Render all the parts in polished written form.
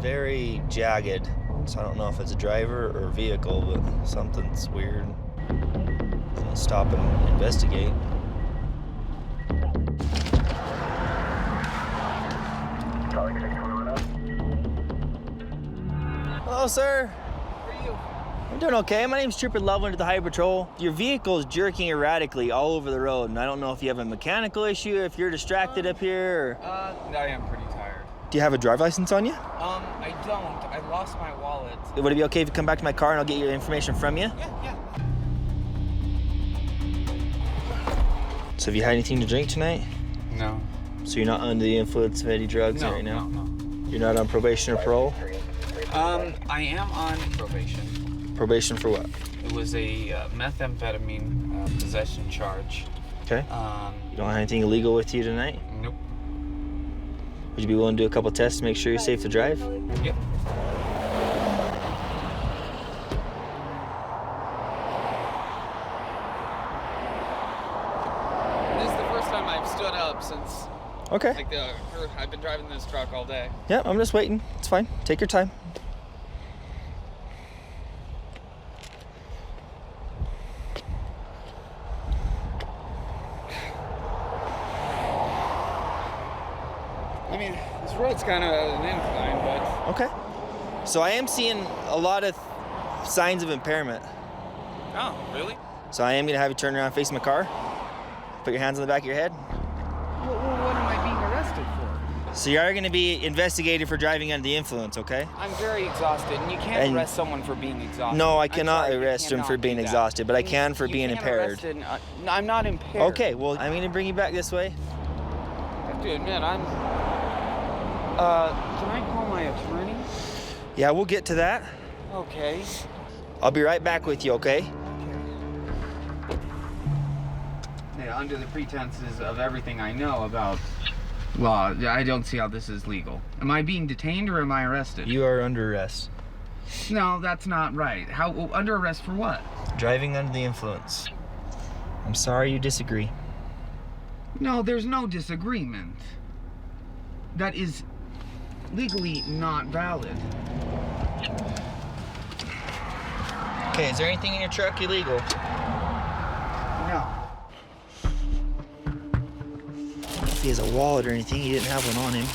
very jagged. So I don't know if it's a driver or a vehicle, but something's weird. I'm gonna stop and investigate. Hello, sir. How are you? I'm doing okay. My name's Trooper Loveland at the Highway Patrol. Your vehicle is jerking erratically all over the road, and I don't know if you have a mechanical issue, if you're distracted up here, or... I am pretty tired. Do you have a driver's license on you? I don't. I lost my wallet. Would it be okay if you come back to my car and I'll get your information from you? Yeah. So have you had anything to drink tonight? No. So you're not under the influence of any drugs right now? No. You're not on probation or parole? I am on probation. Probation for what? It was a methamphetamine possession charge. Okay. You don't have anything illegal with you tonight? Nope. Would you be willing to do a couple tests to make sure you're safe to drive? Yep. This is the first time I've stood up since, Okay. I've been driving this truck all day. Yeah, I'm just waiting. It's fine. Take your time. I mean, this road's kind of an incline, but... Okay. So I am seeing a lot of signs of impairment. Oh, really? So I am going to have you turn around facing my car. Put your hands on the back of your head. Well, what am I being arrested for? So you are going to be investigated for driving under the influence, okay? I'm very exhausted, and you can't arrest someone for being exhausted. No, I I'm cannot sorry, you arrest him for cannot being do that. exhausted, but I can for You being can't impaired. arrest no, I'm not impaired. Okay, well, I'm going to bring you back this way. I have to admit, can I call my attorney? Yeah, we'll get to that. Okay. I'll be right back with you, okay? Yeah, under the pretenses of everything I know about law, I don't see how this is legal. Am I being detained or am I arrested? You are under arrest. No, that's not right. How under arrest for what? Driving under the influence. I'm sorry you disagree. No, there's no disagreement. That is legally not valid. Okay, is there anything in your truck illegal? No. If he has a wallet or anything, he didn't have one on him.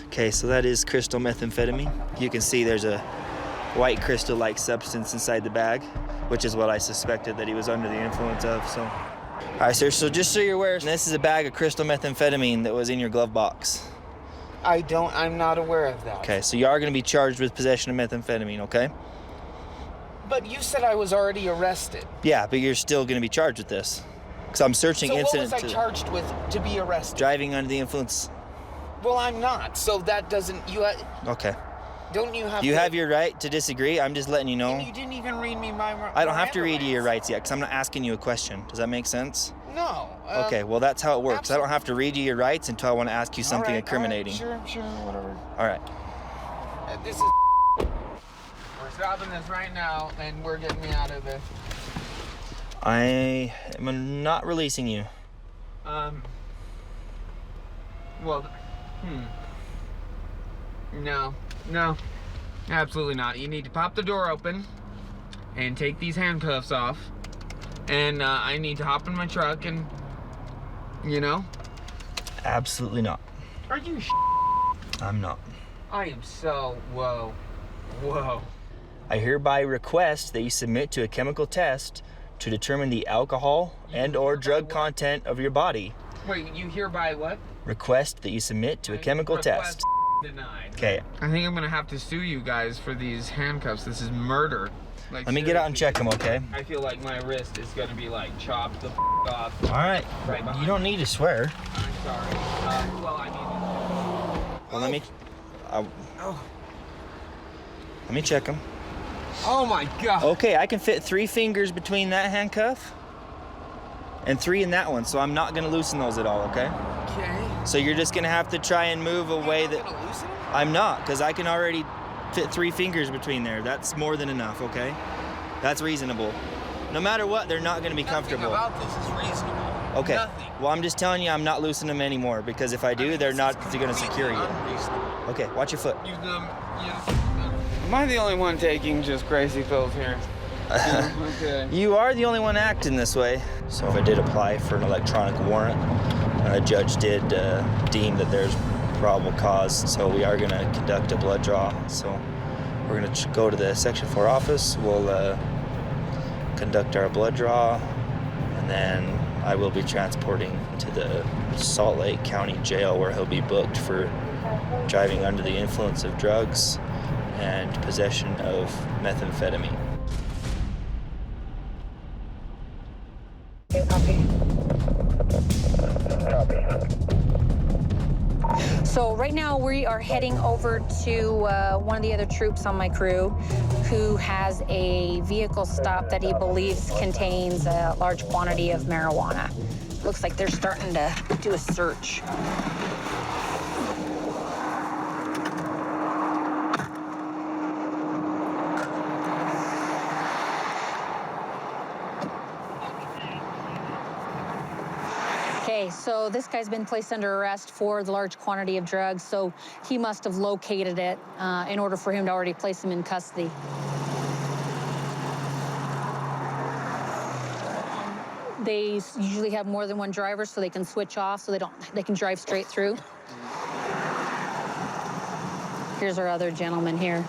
Okay, so that is crystal methamphetamine. You can see there's a white crystal-like substance inside the bag, which is what I suspected that he was under the influence of, so. All right, sir, so just so you're aware, this is a bag of crystal methamphetamine that was in your glove box. I'm not aware of that. Okay, so you are gonna be charged with possession of methamphetamine, okay? But you said I was already arrested. Yeah, but you're still gonna be charged with this. Because I'm searching So incident what was I charged with to be arrested? driving under the influence. Well, I'm not, so that doesn't, Okay. don't you have You to... have your right to disagree. I'm just letting you know. You didn't even read me my I don't have to read you your rights. rights yet, because I'm not asking you a question. Does that make sense? No. Okay, well, that's how it works. I don't have to read you your rights until I want to ask you something incriminating. Sure, whatever. All right. This is... We're stopping this right now, and we're getting me out of this. I am not releasing you. Well, No, absolutely not. You need to pop the door open and take these handcuffs off. And I need to hop in my truck and, Absolutely not. Are you I'm not. I am so, whoa. I hereby request that you submit to a chemical test to determine the alcohol and/or drug content of your body. Wait, you hereby what? Request that you submit to a chemical test. Denied. Okay. I think I'm gonna have to sue you guys for these handcuffs. This is murder. Like, Let me get out and check them, okay? I feel like my wrist is gonna be like chopped the off. All right. Right behind You don't need to swear. I'm sorry. Well, let me check them. Oh my God. Okay, I can fit 3 fingers between that handcuff and 3 in that one, so I'm not gonna loosen those at all, okay? Okay. So you're just gonna have to try and move away that... Gonna loosen them? I'm not, because I can already fit 3 fingers between there. That's more than enough, okay? That's reasonable. No matter what, they're not gonna be comfortable. Nothing about this is reasonable. Okay. Nothing. Well, I'm just telling you, I'm not loosing them anymore because if I do, they're going to secure you. Okay, watch your foot. Am I the only one taking just crazy pills here? Okay. You are the only one acting this way. So I did apply for an electronic warrant. A judge did deem that there's probable cause, so we are going to conduct a blood draw. So we're going to go to the Section 4 office. We'll conduct our blood draw, and then I will be transporting to the Salt Lake County Jail where he'll be booked for driving under the influence of drugs and possession of methamphetamine. So right now we are heading over to one of the other troops on my crew who has a vehicle stop that he believes contains a large quantity of marijuana. Looks like they're starting to do a search. Okay, so this guy's been placed under arrest for the large quantity of drugs, so he must have located it in order for him to already place him in custody. They usually have more than one driver, so they can switch off, so they can drive straight through. Here's our other gentleman here.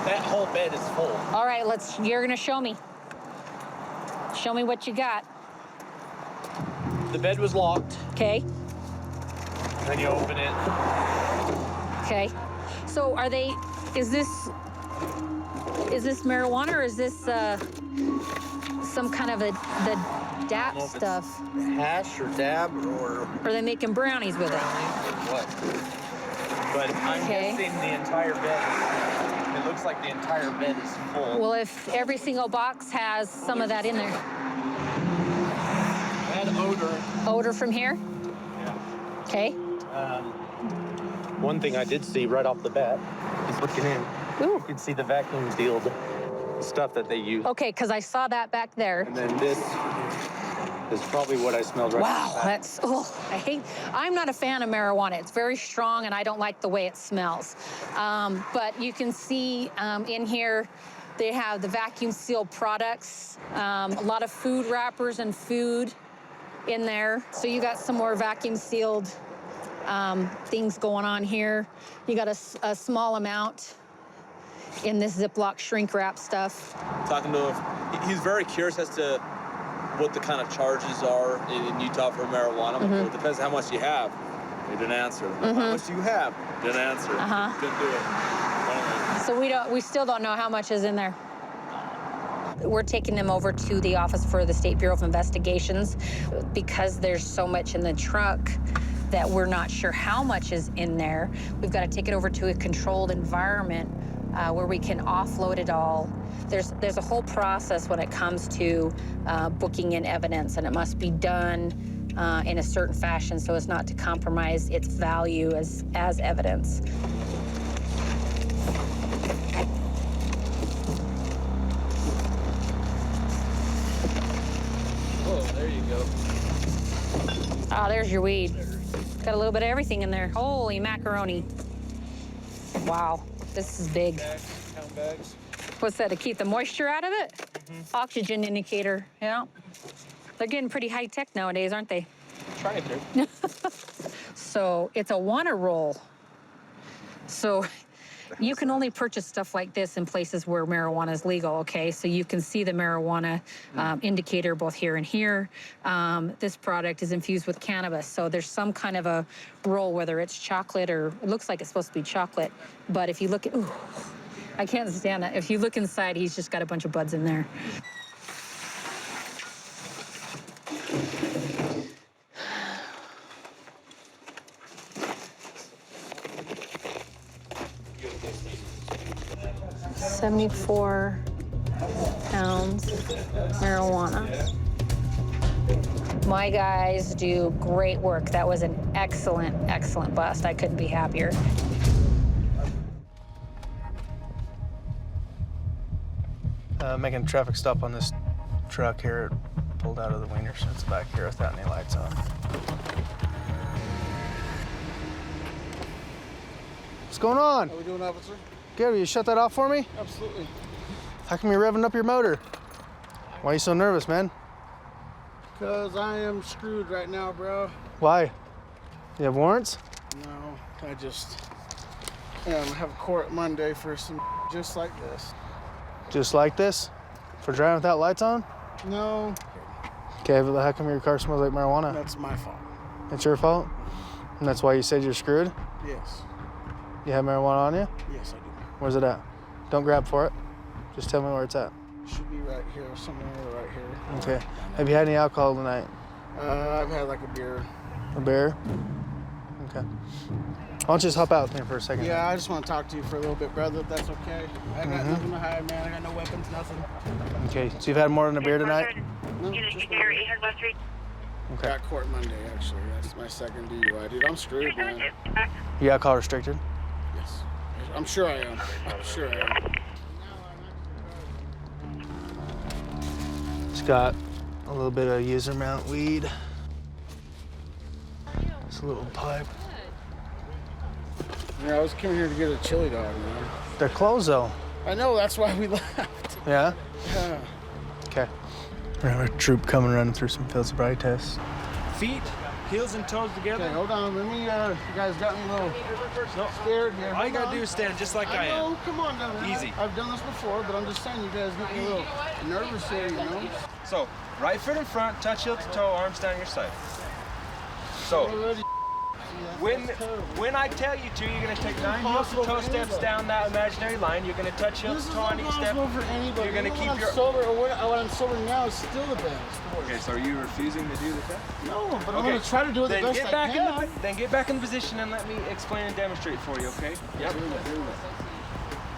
That whole bed is full. All right, you're gonna show me. Show me what you got. The bed was locked. Okay. And then you open it. Okay. So is this marijuana or is this some kind of the DAP stuff? Hash or dab or Are they making brownies with it? what? But I'm guessing the entire bed. It looks like the entire bed is full. Well, if every single box has some of that in there. And odor. Odor from here? Yeah. Okay. One thing I did see right off the bat is looking in. Ooh. You can see the vacuum sealed stuff that they use. Okay, because I saw that back there. And then this is probably what I smelled right Wow, off the bat. I'm not a fan of marijuana. It's very strong and I don't like the way it smells. But you can see in here, they have the vacuum sealed products, a lot of food wrappers and food in there. So you got some more vacuum sealed things going on here. You got a small amount in this Ziploc shrink wrap stuff. Talking to him, he's very curious as to what the kind of charges are in Utah for marijuana. Well, it depends how much you have. He didn't answer. How much do you have? Didn't answer. Didn't do it. So we still don't know how much is in there. We're taking them over to the office for the State Bureau of Investigations because there's so much in the truck that we're not sure how much is in there. We've got to take it over to a controlled environment where we can offload it all. There's a whole process when it comes to booking in evidence, and it must be done in a certain fashion so as not to compromise its value as evidence. Oh, there you go. Oh, there's your weed. Got a little bit of everything in there. Holy macaroni. Wow, this is big. Count bags. What's that, to keep the moisture out of it? Oxygen indicator, yeah. They're getting pretty high tech nowadays, aren't they? Try it, dude. So it's a wanna roll. So you can only purchase stuff like this in places where marijuana is legal, okay? So you can see the marijuana indicator both here and here. This product is infused with cannabis, so there's some kind of a roll, whether it's chocolate or, it looks like it's supposed to be chocolate, but if you look at, ooh, I can't stand that. If you look inside, he's just got a bunch of buds in there. $74 marijuana. My guys do great work. That was an excellent, excellent bust. I couldn't be happier. Making a traffic stop on this truck here. It pulled out of the wiener, so it's back here without any lights on. What's going on? How we doing, officer? Good. Will you shut that off for me? Absolutely. How come you're revving up your motor? Why are you so nervous, man? Because I am screwed right now, bro. Why? You have warrants? No, I just have court Monday for some just like this. Just like this? For driving without lights on? No, Okay, but how come your car smells like marijuana? that's my fault. It's your fault? And that's why you said you're screwed? Yes. You have marijuana on you? Yes, I do. Where's it at? Don't grab for it. Just tell me where it's at. Should be right here, somewhere right here. Okay. Have you had any alcohol tonight? I've had like a beer. A beer? Okay. Why don't you just hop out with me for a second? Yeah, I just want to talk to you for a little bit, brother, if that's okay. I got nothing to hide, man. I got no weapons, nothing. Okay, so you've had more than a beer tonight? No, just Okay. got court Monday, actually. That's my second DUI. Dude, I'm screwed, man. You alcohol restricted? Yes. I'm sure I am. I'm sure I am. It's got a little bit of user mount weed. It's a little pipe. Yeah, I was coming here to get a chili dog, man. They're closed though. I know, that's why we left. Yeah? Yeah. Okay. We have a troop coming running through some field sobriety tests. Feet, heels and toes together. Okay, hold on. Let me, you guys got me a little scared here. All you gotta do is stand just like I am. know, come on down there. Easy. I've done this before, but I'm just saying you guys get me a little nervous here, you know? So, right foot in front, touch heel to toe, arms down your side. So, Already. when I tell you to, you're gonna take 9 heel to toe steps down that imaginary line. You're gonna touch heel This to is toe on each step. impossible for anybody. You're gonna Even keep when your. I'm sober, or when I'm sober now, it's still the best. Okay, so are you refusing to do the test? No, but I'm gonna try to do it the Then best get I back can. then get back in the position and let me explain and demonstrate for you, okay? Yep.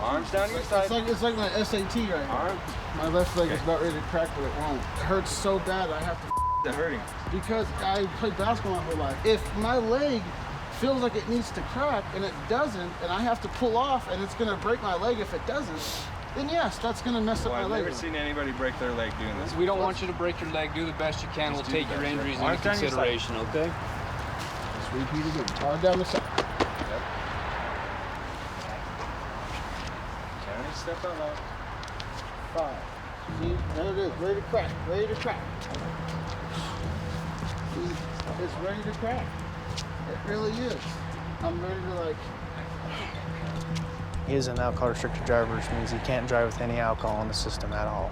Arms down your side. It's like my SAT right now. Arms. My left leg is about ready to crack, but it won't. It hurts so bad I have to. They're hurting. Because I played basketball my whole life. If my leg feels like it needs to crack and it doesn't, and I have to pull off and it's gonna break my leg if it doesn't, then yes, that's gonna mess up Well, my I've leg. never seen anybody break their leg doing this. We don't want you to break your leg. Do the best you can. We'll do take the your best, injuries right? into Arms down your side. consideration, okay? Let's repeat again. Hard down the side. Counting step out loud. 5. See, there it is, ready to crack, ready to crack. See, it's ready to crack. It really is. I'm ready to like. He is an alcohol restricted driver, which means he can't drive with any alcohol in the system at all.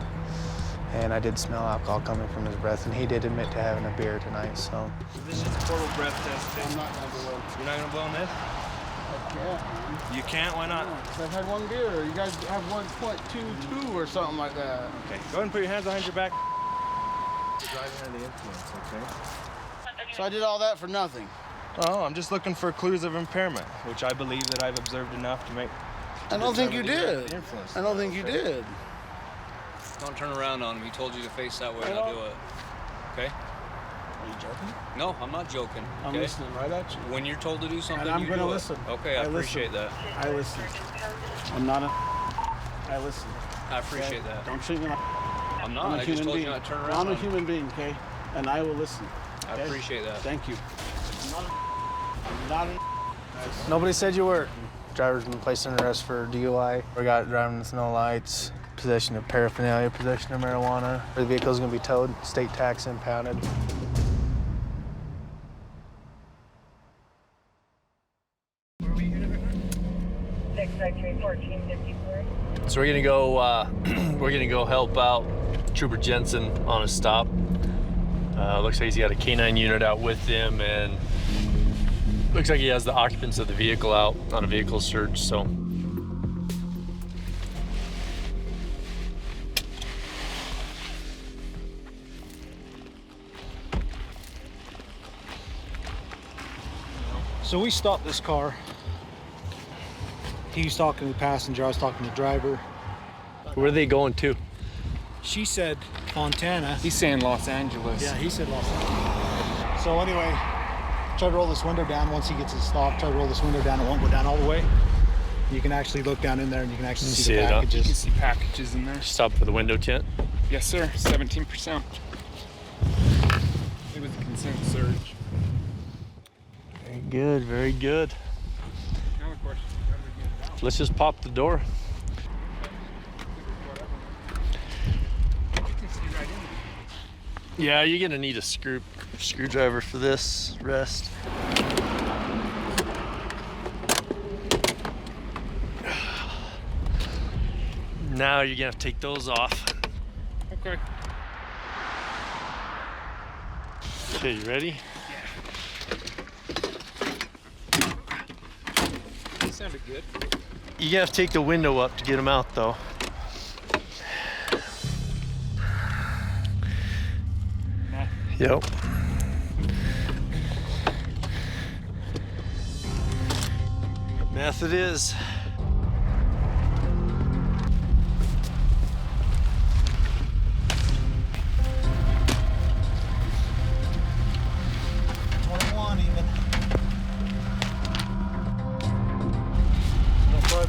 And I did smell alcohol coming from his breath, and he did admit to having a beer tonight, so. This is a total breath test. I'm not gonna blow. You're not gonna blow on this? I can't, man. You can't? Why not? I've had one beer. You guys have 1.22 or something like that. Okay, go ahead and put your hands behind your back. You're driving under the influence, okay? So I did all that for nothing. Oh, I'm just looking for clues of impairment, which I believe that I've observed enough to make. I don't think you did. Influence. I don't think you did. Don't turn around on him. He told you to face that way. Now do it. Okay? Are you joking? No, I'm not joking. I'm Okay? listening right at you. When you're told to do something, And I'm you gonna do it. listen. Okay, I I appreciate listen. that. I listen. I'm not a. I listen. I appreciate that. Don't treat me like. I'm not. I'm a I just human told being. you not to turn around I'm a on him. human being, okay? And I will listen. I okay? appreciate that. Thank you. I'm not a. Nobody said you were. Driver's been placed under arrest for DUI. We got driving with no lights, possession of paraphernalia, possession of marijuana. The vehicle's gonna be towed, state tax impounded. So we're gonna go help out Trooper Jensen on his stop. Looks like he's got a K9 unit out with him, and looks like he has the occupants of the vehicle out on a vehicle search. So. So we stopped this car. He was talking to the passenger, I was talking to the driver. Where are they going to? She said Fontana. He's saying Los Angeles. Yeah, he said Los Angeles. So anyway, try to roll this window down. Once he gets to stop, try to roll this window down. It won't go down all the way. You can actually look down in there and you can actually see the it, packages. You can see packages in there. Stop for the window tint. Yes, sir. 17%. It was a consent search. Very good, very good. Now the question is, how do we get it out? Let's just pop the door. You can see right in. Yeah, you're gonna need a screwdriver for this rest. Now you're gonna have to take those off. Okay. Okay, you ready? That sounded good. You're gonna have to take the window up to get them out though. Yep. Meth it is.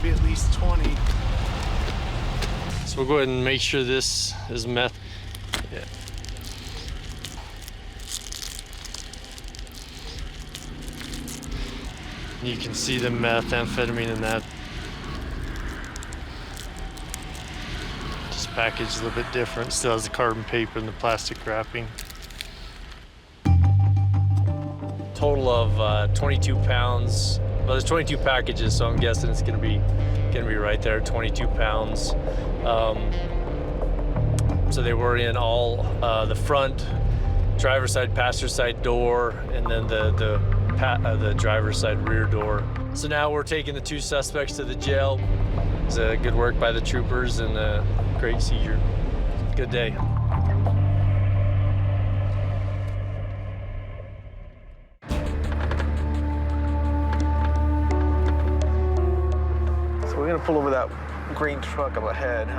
Be at least 20. So we'll go ahead and make sure this is meth. Yeah. You can see the methamphetamine in that. Just packaged a little bit different. Still has the carbon paper and the plastic wrapping. Total of 22 pounds. Well, there's 22 packages, so I'm guessing it's gonna be right there, 22 pounds. So they were in all the front, driver's side, passenger side door, and then the driver's side rear door. So now we're taking the 2 suspects to the jail. It's good work by the troopers and great seizure. Good day. We're gonna pull over that green truck up ahead.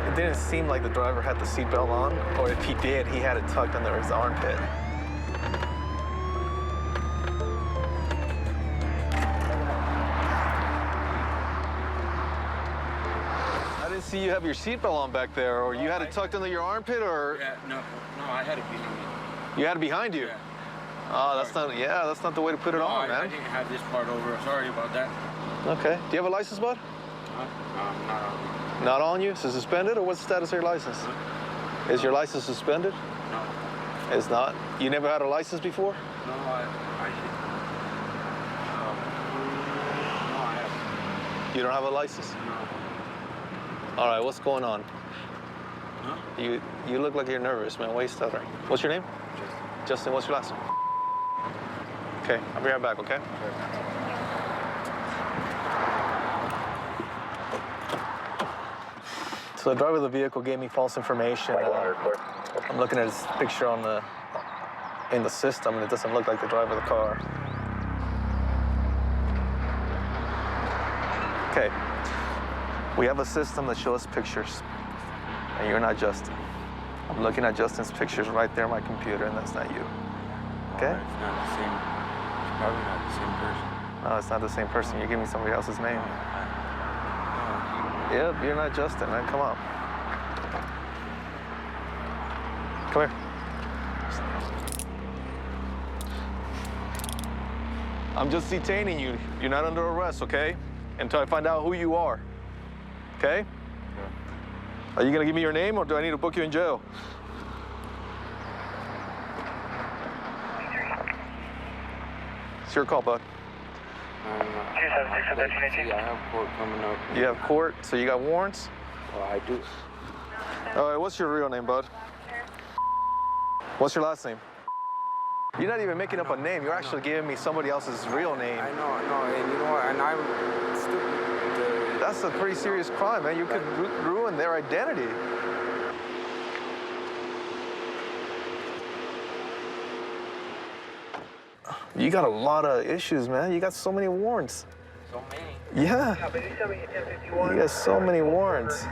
It didn't seem like the driver had the seatbelt on, or if he did, he had it tucked under his armpit. I didn't see you have your seatbelt on back there, or you had it tucked under your armpit, or? Yeah, no, I had it behind me. You had it behind you? Yeah. Oh, that's not the way to put it on, man. I didn't have this part over. Sorry about that. Okay. Do you have a license, bud? Not on. Not on you? Is it suspended, or what's the status of your license? Is your license suspended? No. It's not? You never had a license before? No, I haven't. You don't have a license? No. All right, what's going on? Huh? You look like you're nervous, man. Why are you stuttering? What's your name? Justin, what's your last name? Okay, I'll be right back, okay? So the driver of the vehicle gave me false information. I'm looking at his picture in the system, and it doesn't look like the driver of the car. Okay, we have a system that shows pictures, and you're not Justin. I'm looking at Justin's pictures right there on my computer, and that's not you. Okay? It's not the same. It's probably not the same person. No, it's not the same person. You're giving me somebody else's name. Yep, you're not Justin, man. Come on. Come here. I'm just detaining you. You're not under arrest, okay? Until I find out who you are. Okay? Are you gonna give me your name, or do I need to book you in jail? It's your call, bud. I have court coming up. You have court, so you got warrants? Well, I do. All right, what's your real name, bud? What's your last name? You're not even making up a name. You're actually giving me somebody else's real name. I know, and you know what? And I'm stupid. That's a pretty serious crime, man. You could ruin their identity. You got a lot of issues, man. You got so many warrants. So many? Yeah. You got so many warrants.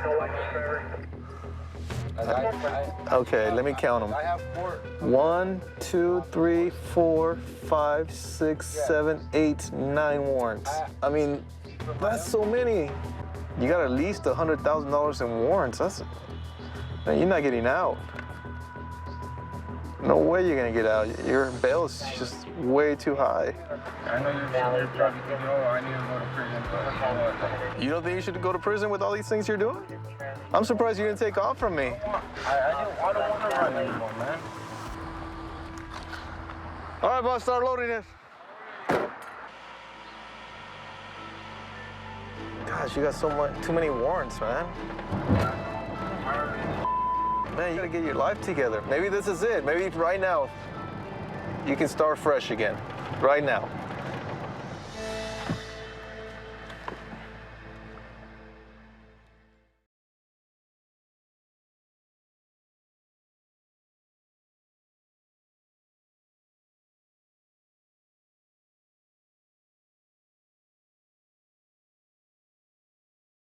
Okay, let me count them. I have court. 1, 2, 3, 4, 5, 6, 7, 8, 9 warrants. I mean, that's so many. You got at least $100,000 in warrants. Man, you're not getting out. No way you're gonna get out. Your bail is just way too high. I know you're trying to go. I need to go to prison. You don't think you should go to prison with all these things you're doing? I'm surprised you didn't take off from me. I don't want to run anymore, man. All right, boss, start loading it. Gosh, you got too many warrants, man. Man, you gotta get your life together. Maybe this is it. Maybe right now, you can start fresh again. Right now.